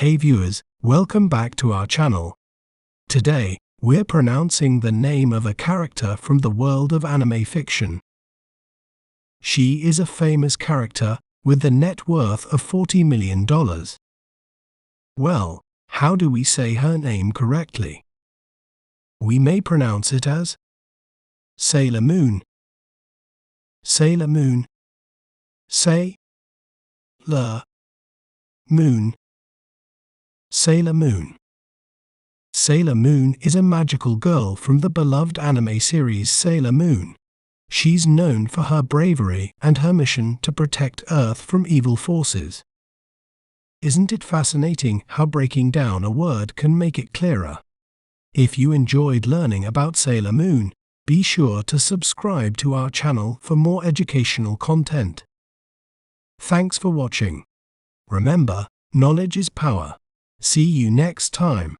Hey viewers, welcome back to our channel. Today, we're pronouncing the name of a character from the world of anime fiction. She is a famous character with a net worth of $40 million. Well, how do we say her name correctly? We may pronounce it as Sailor Moon, Sailor Moon, Sailor Moon, Sailor Moon. Sailor Moon is a magical girl from the beloved anime series Sailor Moon. She's known for her bravery and her mission to protect Earth from evil forces. Isn't it fascinating how breaking down a word can make it clearer? If you enjoyed learning about Sailor Moon, be sure to subscribe to our channel for more educational content. Thanks for watching. Remember, knowledge is power. See you next time.